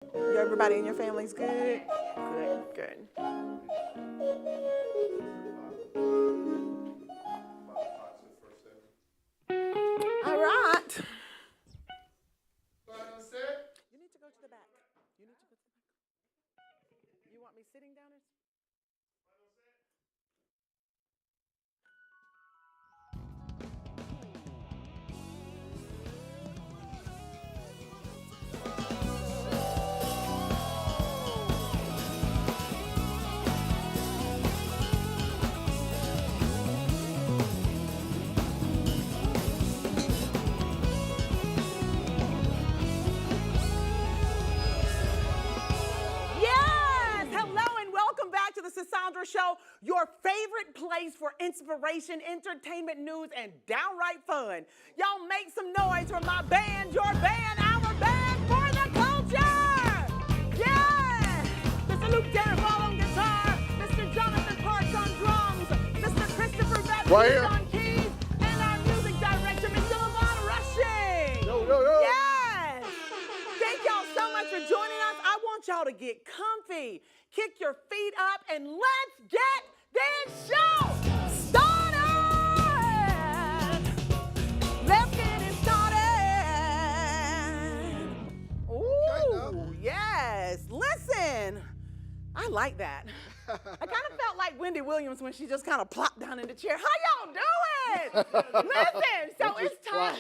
Everybody in your family's good? Good, good. All right. You need to go to the back. You need to go to the back. You want me sitting down? Sandra Show, your favorite place for inspiration, entertainment, news, and downright fun. Y'all make some noise for my band, your band, our band for the culture! Yeah! Mr. Luke Darrell on guitar, Mr. Jonathan Parks on drums, Mr. Christopher Baptiste on keys, and our music director, Mr. Lavon Rushing. Yo, yo, yo. Yes! Thank y'all so much for joining us. I want y'all to get comfy. Kick your feet up and let's get this show started. Let's get it started. Ooh, yes. Listen, I like that. I kind of felt like Wendy Williams when she just kind of plopped down in the chair. How y'all doing? Listen, so it's time.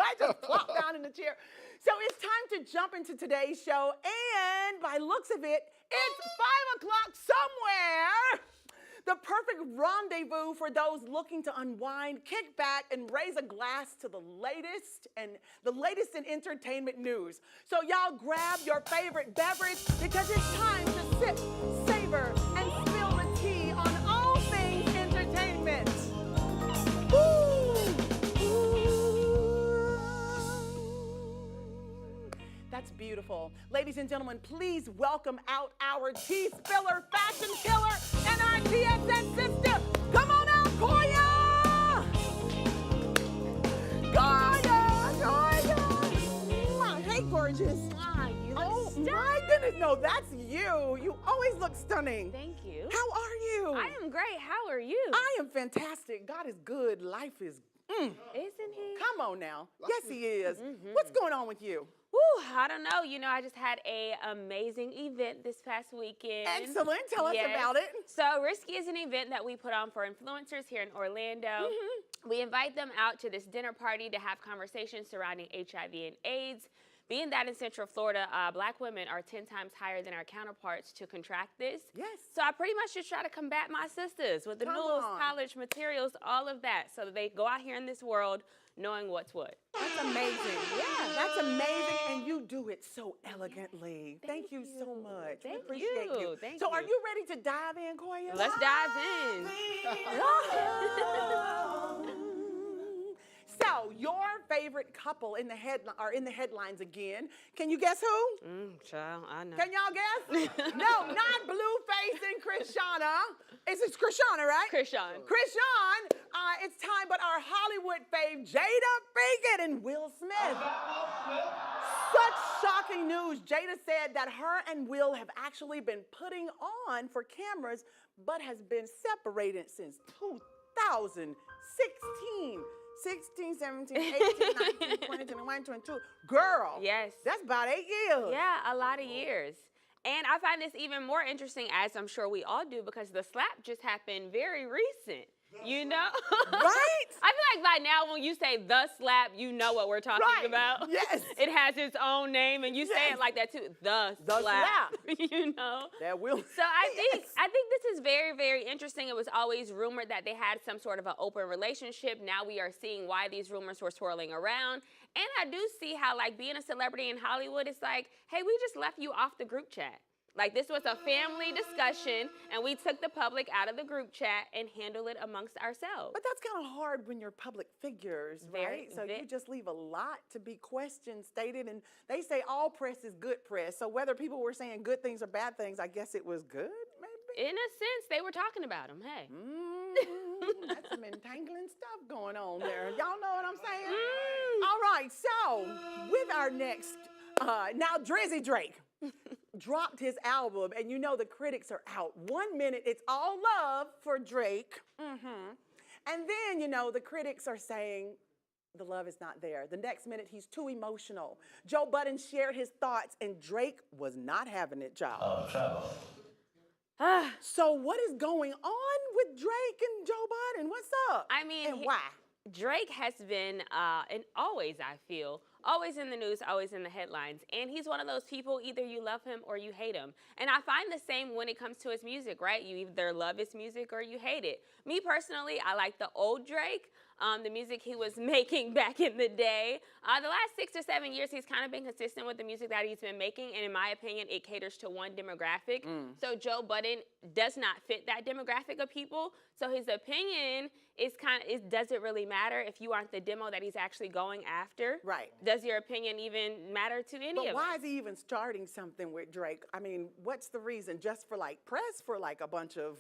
I just plopped down in the chair. So it's time to jump into today's show, and by looks of it, it's 5 o'clock somewhere. The perfect rendezvous for those looking to unwind, kick back, and raise a glass to the latest in entertainment news. So y'all grab your favorite beverage because it's time to sip, savor, and spill the tea on all things entertainment. That's beautiful. Ladies and gentlemen, please welcome out our tea spiller, fashion killer, and our TSN sister. Come on out, Koya! Koya! Hey, gorgeous. Ah, you look Oh, stunning. my goodness. No, that's you. You always look stunning. Thank you. How are you? I am great. How are you? I am fantastic. God is good. Life is Isn't he? Come on now. Yes, he is. What's going on with you? Woo, I don't know. You know, I just had a amazing event this past weekend. Excellent. Tell us Yes. about it. So Risky is an event that we put on for influencers here in Orlando. We invite them out to this dinner party to have conversations surrounding HIV and AIDS. Being that in Central Florida, Black women are 10 times higher than our counterparts to contract this. Yes. So I pretty much just try to combat my sisters with the Come news, on. college materials, all of that, so that they go out here in this world knowing what's what. That's amazing. Yeah, that's amazing, and you do it so elegantly. Thank you so much. We Thank appreciate you. you. Thank So are you. you ready to dive in, Koya? Let's dive in. So your favorite couple in the headlines again. Can you guess who? Child, I know. Can y'all guess? No, not Blueface and Krishana. It's Krishana, right? Krishan. Krishan, it's time, but our Hollywood fave, Jada Pinkett and Will Smith. Such shocking news. Jada said that her and Will have actually been putting on for cameras, but has been separated since 2016. 16, 17, 18, 19, 20, 21, 22. Girl. Yes. That's about 8 years. Yeah, a lot of years. And I find this even more interesting, as I'm sure we all do, because the slap just happened very recent. You know? Right? I feel like by now when you say the slap, you know what we're talking Right. about. Yes. It has its own name, and you say Yes. it like that too. The The slap. You know? That Will. So I think Yes. this is very, very interesting. It was always rumored that they had some sort of an open relationship. Now we are seeing why these rumors were swirling around. And I do see how, like, being a celebrity in Hollywood, it's like, hey, we just left you off the group chat. Like, this was a family discussion, and we took the public out of the group chat and handled it amongst ourselves. But that's kind of hard when you're public figures, right? So you just leave a lot to be questioned, stated, and they say all press is good press. So whether people were saying good things or bad things, I guess it was good, maybe? In a sense, they were talking about him, hey. That's some entangling stuff going on there. Y'all know what I'm saying? All right, so with our next, now Drizzy Drake. dropped his album, and you know the critics are out. 1 minute, it's all love for Drake. And then, you know, the critics are saying the love is not there. The next minute, he's too emotional. Joe Budden shared his thoughts, and Drake was not having it, y'all. So what is going on with Drake and Joe Budden? What's up? I mean, and why? Drake has been, and always, I feel, always in the news, always in the headlines. And he's one of those people, either you love him or you hate him. And I find the same when it comes to his music, right? You either love his music or you hate it. Me personally, I like the old Drake, the music he was making back in the day. The last 6 or 7 years, he's kind of been consistent with the music that he's been making. And in my opinion, it caters to one demographic. So Joe Budden does not fit that demographic of people. So his opinion is does it really matter if you aren't the demo that he's actually going after? Right. Does your opinion even matter to any of us? But why is he even starting something with Drake? I mean, what's the reason? Just for like press, for like a bunch of,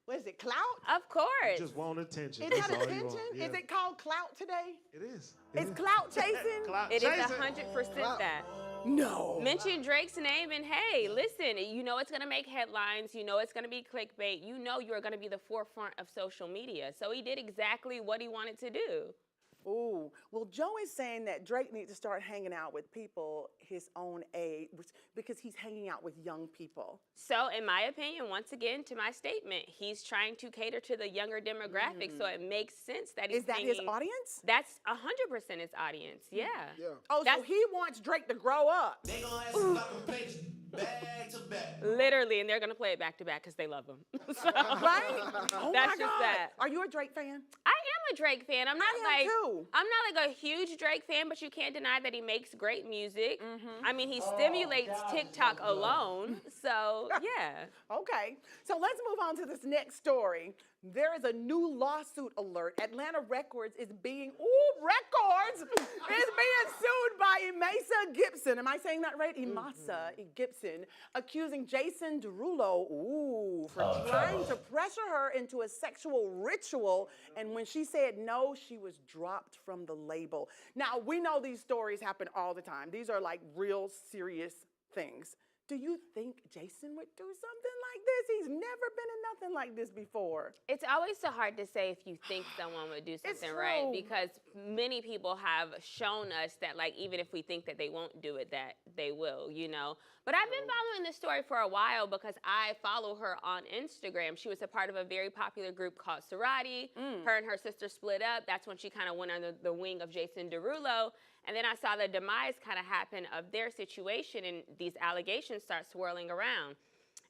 what is it, clout? Of course. Just want attention. Is That's that all you attention? want. Yeah. Is it called clout today? It is. It's clout chasing? Clout It is chasing. 100% that. No. Mention Drake's name and hey, listen, you know it's gonna make headlines, you know it's gonna be clickbait, you know you're gonna be the forefront of social media. So he did exactly what he wanted to do. Ooh, well, Joe is saying that Drake needs to start hanging out with people his own age because he's hanging out with young people. So in my opinion, once again, to my statement, he's trying to cater to the younger demographic, so it makes sense that he's Is that his audience? That's 100% his audience, yeah. Oh, so he wants Drake to grow up. They gon' ask if I can play back to back. Literally, and they're gonna play it back to back because they love him. So, Right? Oh that's my just God. that. Are you a Drake fan? I am a Drake fan. I'm not I am too. I'm not like a huge Drake fan, but you can't deny that he makes great music. I mean, he stimulates TikTok alone. So yeah. Okay, so let's move on to this next story. There is a new lawsuit alert. Atlanta Records is being, is being sued by Emasa Gibson. Am I saying that right? Emasa Gibson, accusing Jason Derulo, for trying to pressure her into a sexual ritual. And when she said no, she was dropped from the label. Now, we know these stories happen all the time. These are like real serious things. Do you think Jason would do something like this? He's never been in nothing like this before. It's always so hard to say if you think someone would do something right, because many people have shown us that, like, even if we think that they won't do it, that they will, you know. But I've been following this story for a while because I follow her on Instagram. She was a part of a very popular group called Sorority. Her and her sister split up. That's when she kind of went under the wing of Jason Derulo. And then I saw the demise kind of happen of their situation, and these allegations start swirling around.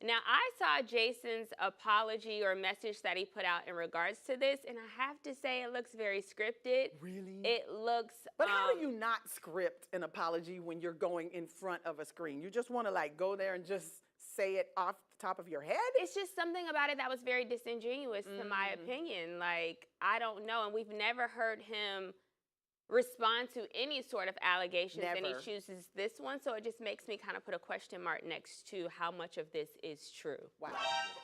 Now, I saw Jason's apology or message that he put out in regards to this, and I have to say it looks very scripted. Really? It looks... But how do you not script an apology when you're going in front of a screen? You just want to like go there and just say it off the top of your head? It's just something about it that was very disingenuous, to my opinion. Like, I don't know, and we've never heard him respond to any sort of allegations, and he chooses this one, so it just makes me kind of put a question mark next to how much of this is true. Wow.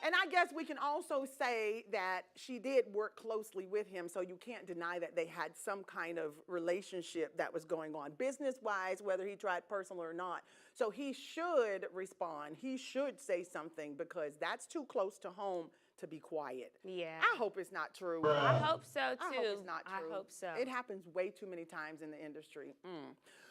And I guess we can also say that she did work closely with him, so you can't deny that they had some kind of relationship that was going on, business-wise, whether he tried personal or not. So he should respond. He should say something, because that's too close to home to be quiet. Yeah. I hope it's not true. I hope so, too. I hope it's not true. I hope so. It happens way too many times in the industry.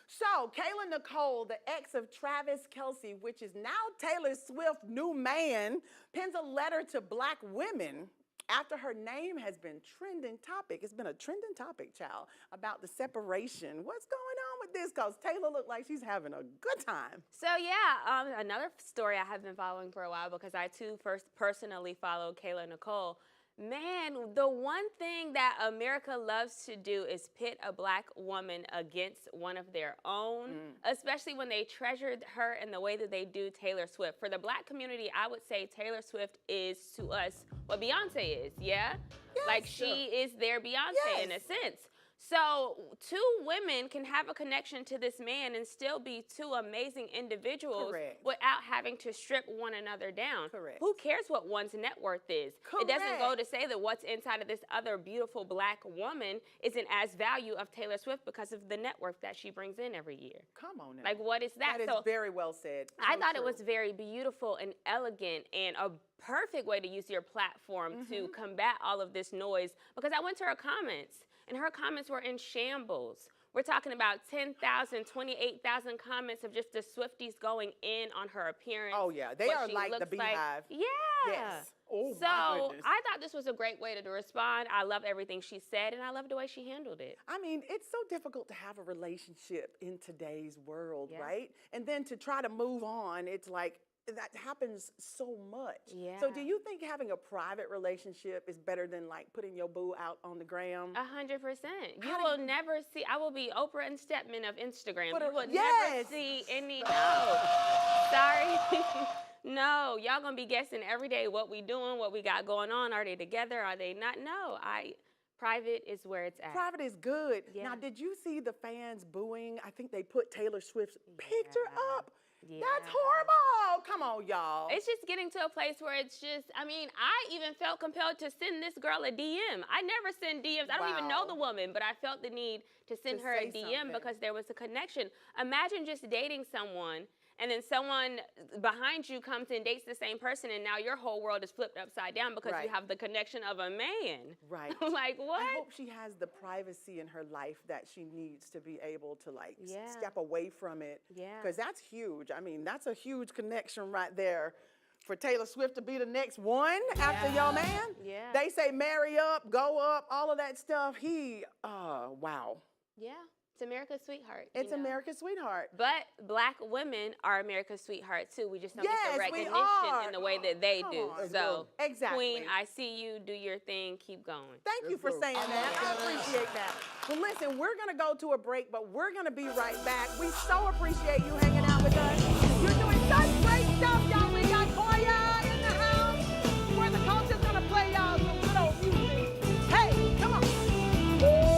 So, Kayla Nicole, the ex of Travis Kelce, which is now Taylor Swift's new man, pens a letter to Black women after her name has been trending topic. It's been a trending topic, child, about the separation. What's going on with this? Because Taylor looked like she's having a good time. So yeah, another story I have been following for a while, because I too personally follow Kayla Nicole. Man, the one thing that America loves to do is pit a Black woman against one of their own, especially when they treasured her in the way that they do Taylor Swift. For the Black community, I would say Taylor Swift is to us what Beyonce is, yeah? Yes, like she is their Beyonce in a sense. So two women can have a connection to this man and still be two amazing individuals Correct. without having to strip one another down. Correct. Who cares what one's net worth is? It doesn't go to say that what's inside of this other beautiful black woman isn't as value of Taylor Swift because of the net worth that she brings in every year. Come on now. Like, what is that? That is very well said. I So thought true. it was very beautiful and elegant and a perfect way to use your platform to combat all of this noise, because I went to her comments and her comments were in shambles. We're talking about 10,000, 28,000 comments of just the Swifties going in on her appearance. Oh, yeah. They what are she like the looks beehive. Yeah. Yes. Oh, So my goodness. I thought this was a great way to respond. I love everything she said, and I love the way she handled it. I mean, it's so difficult to have a relationship in today's world, Yeah. right? And then to try to move on, it's like, that happens so much. Yeah. So do you think having a private relationship is better than like putting your boo out on the gram? 100%. You How do will never see, I will be Oprah and Stepman of Instagram. But You will yes. never see any, no. Sorry. No, y'all gonna be guessing every day what we doing, what we got going on. Are they together? Are they not? No, private is where it's at. Private is good. Yeah. Now, did you see the fans booing? I think they put Taylor Swift's picture up. Yeah. That's horrible. Come on, y'all. It's just getting to a place where it's just, I mean, I even felt compelled to send this girl a DM. I never send DMs. I don't even know Wow. the woman, but I felt the need to send To her a say DM something. because there was a connection. Imagine just dating someone and then someone behind you comes and dates the same person, and now your whole world is flipped upside down because Right. you have the connection of a man. Right. Like, what? I hope she has the privacy in her life that she needs to be able to like Yeah. step away from it. Yeah. Because that's huge. I mean, that's a huge connection right there. For Taylor Swift to be the next one after your man. Yeah. They say marry up, go up, all of that stuff. Wow. Yeah. It's America's sweetheart. you It's know? America's sweetheart. But black women are America's sweetheart too. We just don't get Yes, the we recognition are. in the way that they Come do. on. So, Exactly. Queen, I see you. Do your thing. Keep going. Thank you for saying that. I appreciate that. Well, listen, we're going to go to a break, but we're going to be right back. We so appreciate you hanging out with us. You're doing such great stuff, y'all. We got Koya in the house, where the coach is going to play y'all some good old music. Hey, come on.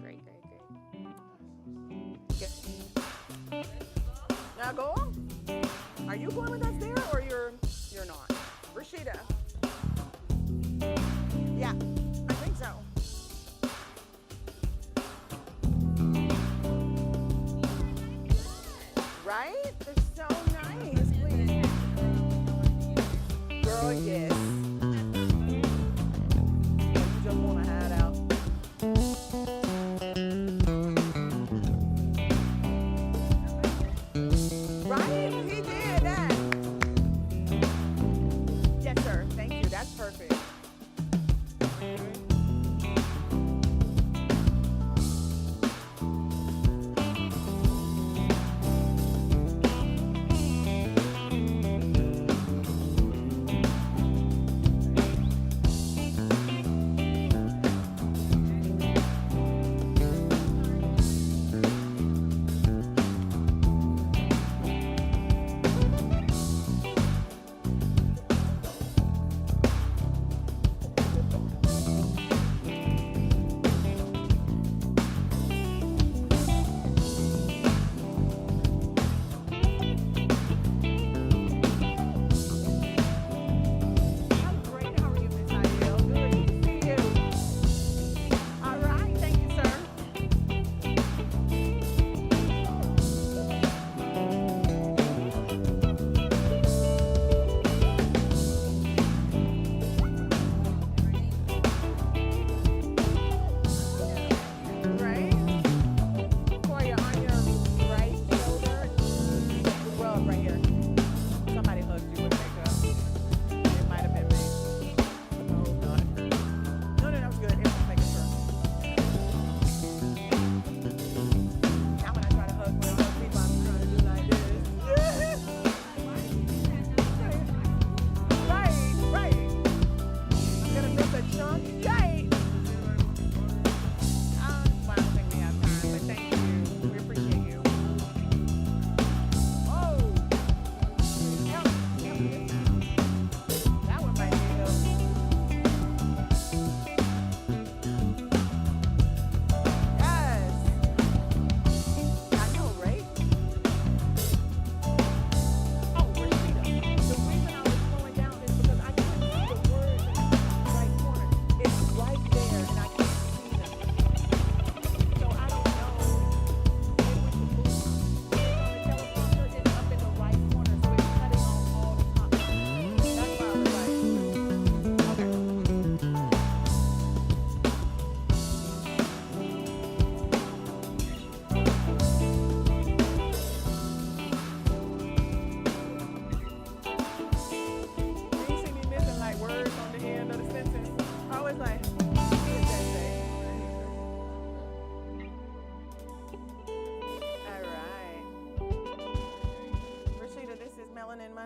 Great, great, great. Now go on. Are you going with us there or you're not? Rashida. Yeah, I think so. Right? They're so nice. Please. Girl, yes. You just want to hide out. Right? He did that. Yes, sir.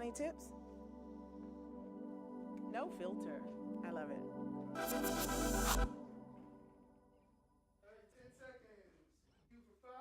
Any tips? No filter. I love it. 10 seconds. You for 5.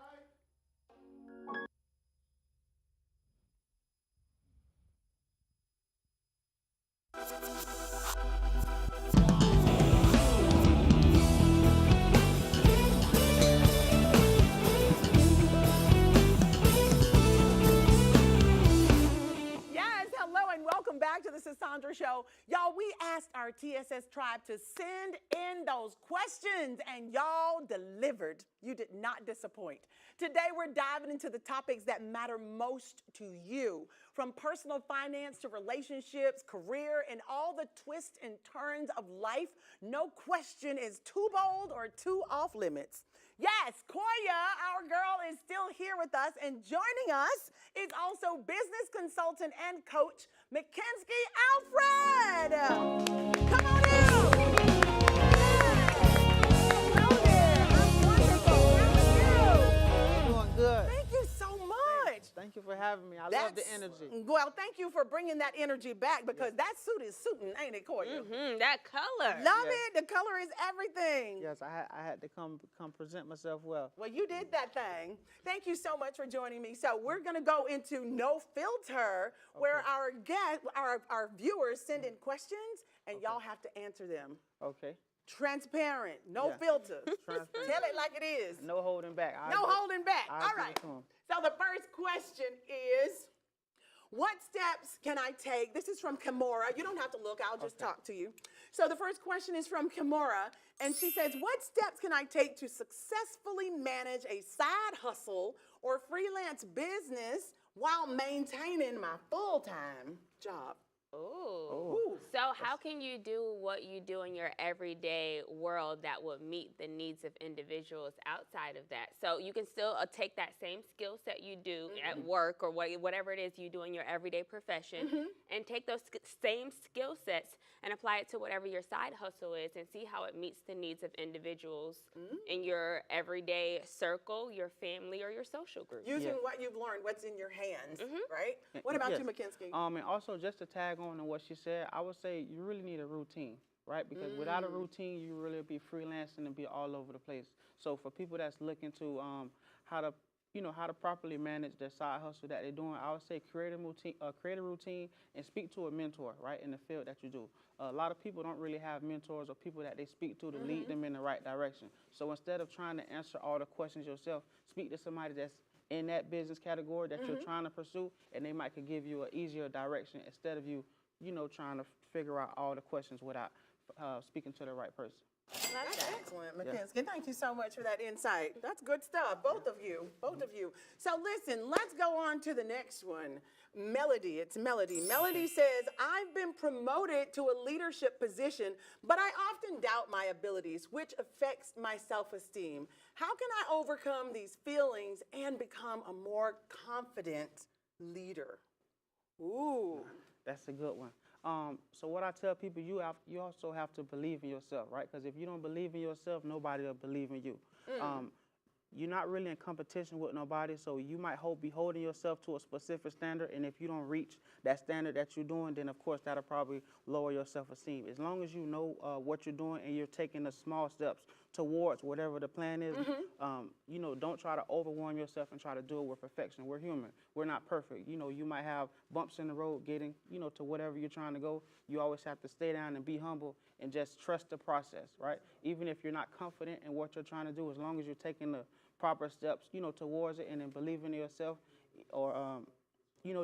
Yes, hello and welcome back to the Sandra Show. Y'all, we asked our TSS tribe to send in those questions and y'all delivered. You did not disappoint. Today, we're diving into the topics that matter most to you, from personal finance to relationships, career, and all the twists and turns of life. No question is too bold or too off limits. Yes, Koya, our girl, is still here with us, and joining us is also business consultant and coach, Mackenzie Alfred. Come on in. Hello there. I'm wonderful. How are you? Doing good. Thank you so much. Thank you for having me. I love the energy. Well, thank you for bringing that energy back because that suit is suiting, ain't it, Koya? That color. Love it. The color is everything. Yes, I had to come present myself well. Well, you did that thing. Thank you so much for joining me. So we're going to go into No Filter, where our guests, our viewers send in questions, and y'all have to answer them. Okay. Transparent, no Yeah. filter. Transparent. Tell it like it is. No holding back. No holding back. I'll All give it right. to 'em. So the first question is, what steps can I take? This is from Kimora. You don't have to look. I'll just talk to you. So the first question is from Kimora, and she says, what steps can I take to successfully manage a side hustle or freelance business while maintaining my full-time job? Ooh. So how can you do what you do in your everyday world that would meet the needs of individuals outside of that? So you can still take that same skill set you do at work or whatever it is you do in your everyday profession and take those same skill sets and apply it to whatever your side hustle is and see how it meets the needs of individuals in your everyday circle, your family, or your social group. Using what you've learned, what's in your hands, right? What about Yes. you, Mackenzie? And also just to tag on to what she said, I would say you really need a routine, right? Because without a routine, you really be freelancing and be all over the place. So for people that's looking to how to properly manage their side hustle that they're doing, I would say create a routine and speak to a mentor, right, in the field that you do. A lot of people don't really have mentors or people that they speak to lead them in the right direction. So instead of trying to answer all the questions yourself, speak to somebody that's in that business category that you're trying to pursue, and they might could give you an easier direction instead of you trying to figure out all the questions without speaking to the right person. That's excellent, Mackenzie. Thank you so much for that insight. That's good stuff, both of you. So listen, let's go on to the next one. Melody, it's Melody. Melody says, I've been promoted to a leadership position, but I often doubt my abilities, which affects my self-esteem. How can I overcome these feelings and become a more confident leader? Ooh. That's a good one. So what I tell people, you also have to believe in yourself, right? Because if you don't believe in yourself, nobody will believe in you. You're not really in competition with nobody, so you might be holding yourself to a specific standard, and if you don't reach that standard that you're doing, then of course that'll probably lower your self-esteem. As long as you know what you're doing and you're taking the small steps towards whatever the plan is, don't try to overwhelm yourself and try to do it with perfection. We're human. We're not perfect. You might have bumps in the road getting, to whatever you're trying to go. You always have to stay down and be humble and just trust the process, right? Even if you're not confident in what you're trying to do, as long as you're taking the proper steps, towards it and then believing in yourself, or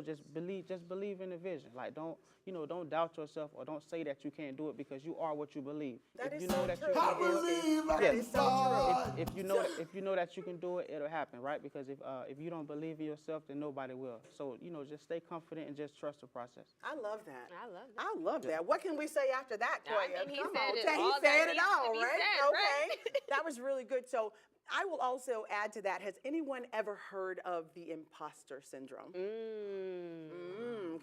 just believe in the vision. Like don't doubt yourself or don't say that you can't do it, because you are what you believe. That If is you so know that true. you I can do it, believe I That can is so fly. if you know that you can do it, it'll happen, right? Because if you don't believe in yourself, then nobody will. So just stay confident and just trust the process. I love that. I love that. What can we say after that, I Toya? mean, he Come said on, it he all said that it needs to all, be right? said, Okay. right? That was really good. So I will also add to that, has anyone ever heard of the imposter syndrome?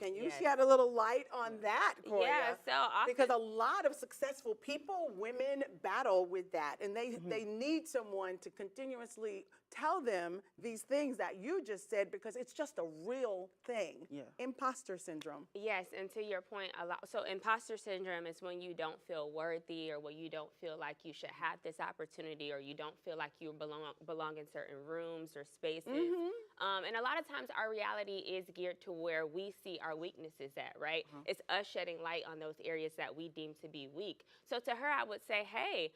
Can you Yes. shed a little light on that, Koya? Yeah, so often, Because a lot of successful people, women, battle with that, and they need someone to continuously tell them these things that you just said because it's just a real thing. Yeah. Imposter syndrome. Yes, and to your point, so imposter syndrome is when you don't feel worthy, or when you don't feel like you should have this opportunity, or you don't feel like you belong in certain rooms or spaces. And a lot of times our reality is geared to where we see our weaknesses at, right? It's us shedding light on those areas that we deem to be weak. So to her, I would say, hey,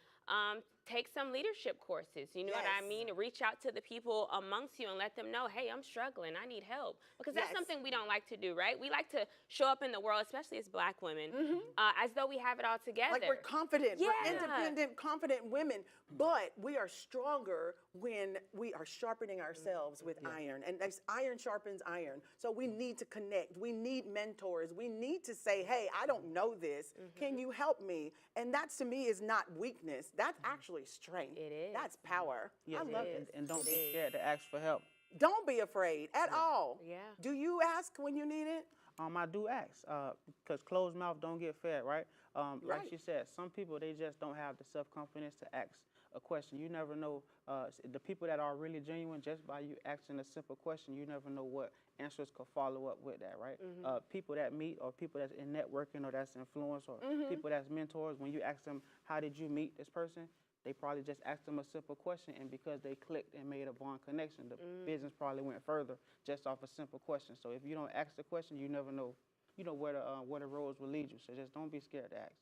take some leadership courses. You know what I mean? Reach out to the people amongst you and let them know, hey, I'm struggling. I need help. Because that's something we don't like to do, right? We like to show up in the world, especially as Black women, as though we have it all together. Like we're confident, we're independent, confident women, but we are stronger when we are sharpening ourselves with iron. And iron sharpens iron. So we need to connect. We need mentors. We need to say, hey, I don't know this. Can you help me? And that to me is not weakness. That's actually strength. It is. That's power. Yes, I love it. and don't be scared to ask for help. Don't be afraid at all. Yeah. Do you ask when you need it? I do ask, because closed mouth don't get fed, right? Like she said, some people, they just don't have the self-confidence to ask a question. You never know, the people that are really genuine, just by you asking a simple question, you never know what answers could follow up with that, right? People that meet, or people that's in networking, or that's influence, or people that's mentors, when you ask them, how did you meet this person? They probably just asked them a simple question, and because they clicked and made a bond connection, the business probably went further just off a simple question. So if you don't ask the question, you never know, where the roads will lead you. So just don't be scared to ask.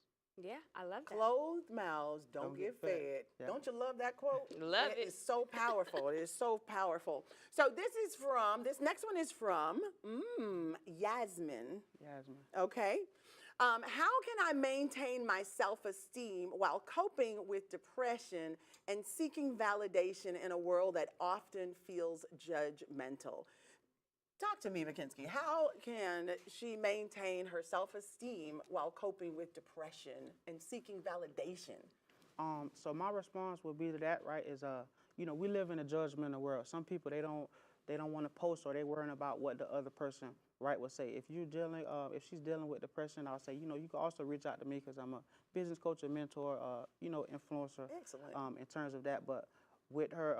Yeah, I love that. Closed mouths don't get fed. Yeah. Don't you love that quote? Love it. It's so powerful. It is so powerful. So this next one is from Yasmin. Yasmin. Okay. How can I maintain my self-esteem while coping with depression and seeking validation in a world that often feels judgmental? Talk to me, McKinsky. How can she maintain her self-esteem while coping with depression and seeking validation? So my response would be to that, right, is, we live in a judgmental world. Some people, they don't want to post, or they worrying about what the other person, right, will say. If if she's dealing with depression, I'll say, you can also reach out to me, because I'm a business coach, a mentor, influencer. Excellent. In terms of that. But with her,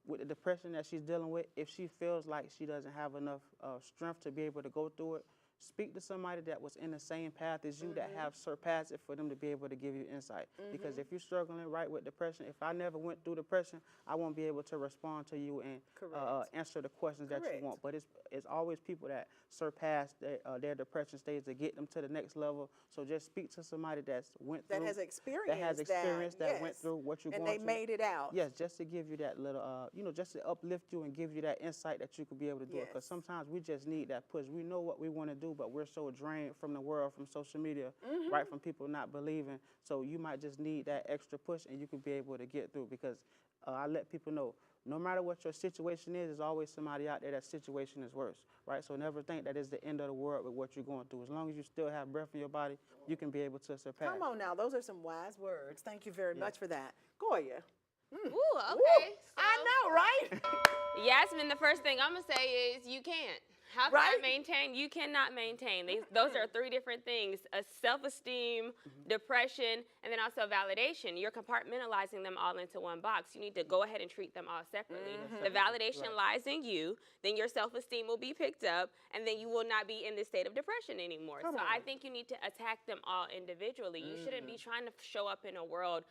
with the depression that she's dealing with, if she feels like she doesn't have enough strength to be able to go through it, speak to somebody that was in the same path as you, that have surpassed it, for them to be able to give you insight. Because if you're struggling, right, with depression, if I never went through depression, I won't be able to respond to you and answer the questions that you want. But it's always people that surpass their depression stage to get them to the next level. So just speak to somebody that has experience, that went through what you're going through. And they made it out. Yes, just to give you that little, just to uplift you and give you that insight that you could be able to do it. Because sometimes we just need that push. We know what we want to do, but we're so drained from the world, from social media, right, from people not believing. So you might just need that extra push, and you can be able to get through. Because I let people know, no matter what your situation is, there's always somebody out there that situation is worse, right? So never think that it's the end of the world with what you're going through. As long as you still have breath in your body, you can be able to surpass. Come on now, those are some wise words. Thank you very much for that. Goya. Ooh, okay. I know, right? Yasmin, the first thing I'm going to say is you can't. How can I maintain? You cannot maintain. Those are three different things: a self-esteem, depression, and then also validation. You're compartmentalizing them all into one box. You need to go ahead and treat them all separately. The validation lies in you, then your self-esteem will be picked up, and then you will not be in this state of depression anymore. So I think you need to attack them all individually. You shouldn't be trying to show up in a world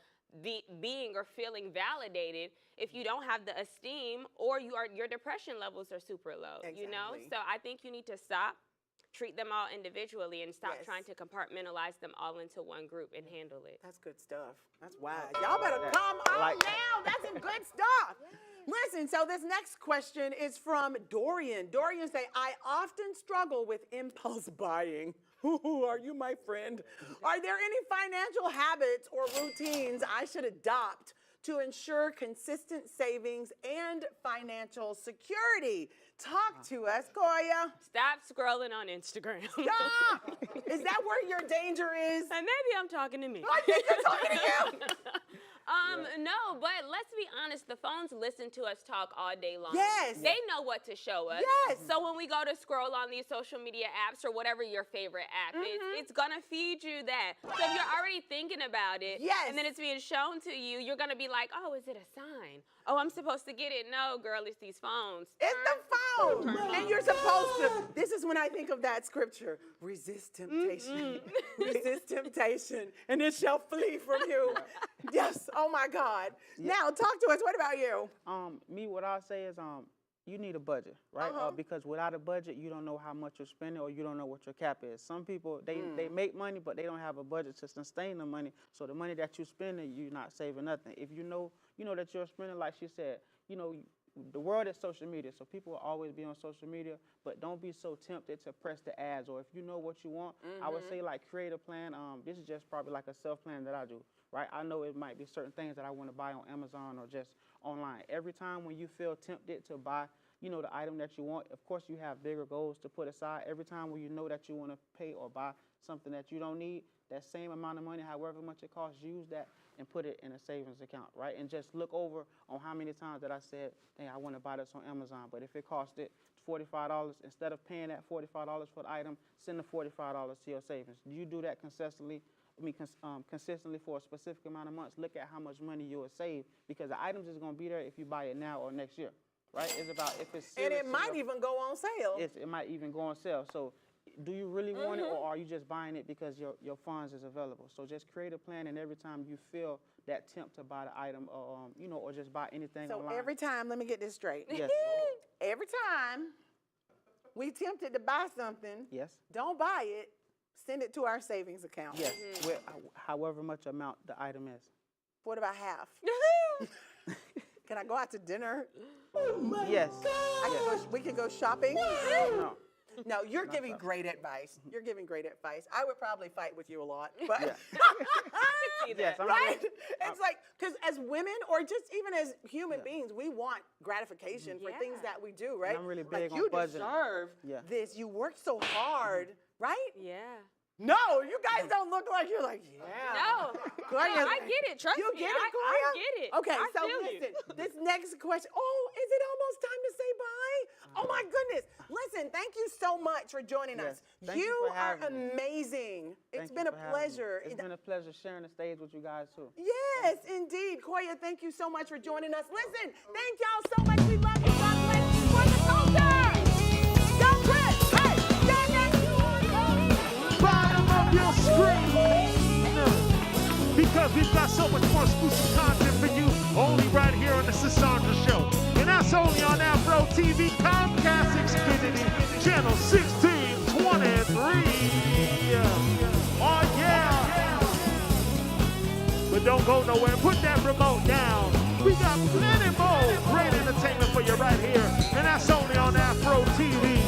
being or feeling validated if you don't have the esteem, or your depression levels are super low. So I think you need to stop, treat them all individually, and stop trying to compartmentalize them all into one group and handle it. That's good stuff. That's wise. Y'all better come on now. That's some good stuff. Listen, so this next question is from Dorian. Dorian say, I often struggle with impulse buying. Are you my friend? Are there any financial habits or routines I should adopt to ensure consistent savings and financial security? Talk to us, Goya. Stop scrolling on Instagram. Stop! Is that where your danger is? And maybe I'm talking to me. I think you're talking to you. No, but let's be honest. The phones listen to us talk all day long. Yes. They know what to show us. Yes. So when we go to scroll on these social media apps or whatever your favorite app is, it's gonna feed you that. So if you're already thinking about it, Yes. and then it's being shown to you, you're gonna be like, oh, is it a sign? Oh, I'm supposed to get it. No, girl, it's these phones. It's the phone. And you're supposed to. This is when I think of that scripture. Resist temptation. Resist temptation. And it shall flee from you. Yes. Oh my God. Now talk to us. What about you? What I say is, you need a budget, right? Because without a budget, you don't know how much you're spending, or you don't know what your cap is. Some people, they make money, but they don't have a budget to sustain the money. So the money that you're spending, you're not saving nothing. If you know that you're spending, like she said, the world is social media, so people will always be on social media, but don't be so tempted to press the ads. Or if you know what you want, I would say, like, create a plan. This is just probably like a self-plan that I do, right? I know it might be certain things that I want to buy on Amazon or just online. Every time when you feel tempted to buy, the item that you want, of course you have bigger goals to put aside. Every time when you know that you want to pay or buy something that you don't need, that same amount of money, however much it costs, use that and put it in a savings account, right? And just look over on how many times that I said, hey, I want to buy this on Amazon, but if it costed $45, instead of paying that $45 for the item, send the $45 to your savings. Do you do that consistently? Consistently for a specific amount of months? Look at how much money you will save, because the items is going to be there if you buy it now or next year, right? It's about if it's serious. And it might even go on sale. It might even go on sale. So do you really want it, or are you just buying it because your funds is available? So just create a plan, and every time you feel that tempt to buy the item, or just buy anything So online. every time, let me get this straight. Yes. Every time we tempted to buy something, Yes. don't buy it, send it to our savings account. Yes. However much amount the item is. What about half? Can I go out to dinner? Yes. We can go shopping? No. No, you're giving great advice. You're giving great advice. I would probably fight with you a lot, but Yes, right? It's like, because as women, or just even as human beings, we want gratification for things that we do, right? I'm really like, big on you budgeting. deserve this. You work so hard, right? Yeah. No, you guys don't look like you're like, No. Goya's No, I like, get it. Trust you me. get it, I Goya? get it. Okay, I so feel you. listen, this next question. Oh, is it almost time to say bye? Oh my goodness. Listen, thank you so much for joining us. Thank you You for are having me. amazing. It's Thank been you a for having me. pleasure. It's been a pleasure sharing the stage with you guys too. Yes, indeed. Koya, thank you so much for joining us. Listen, thank y'all so much. We love you. God bless you for the culture. Don't quit. Hey, Bottom of your screen, because we've got so much more exclusive content for you, only right here on the Sasandra Show. And that's only on Afro TV, Comcast Xfinity, channel 1623. Oh yeah! But don't go nowhere. Put that remote down. We got plenty more great entertainment for you right here, and that's only on Afro TV.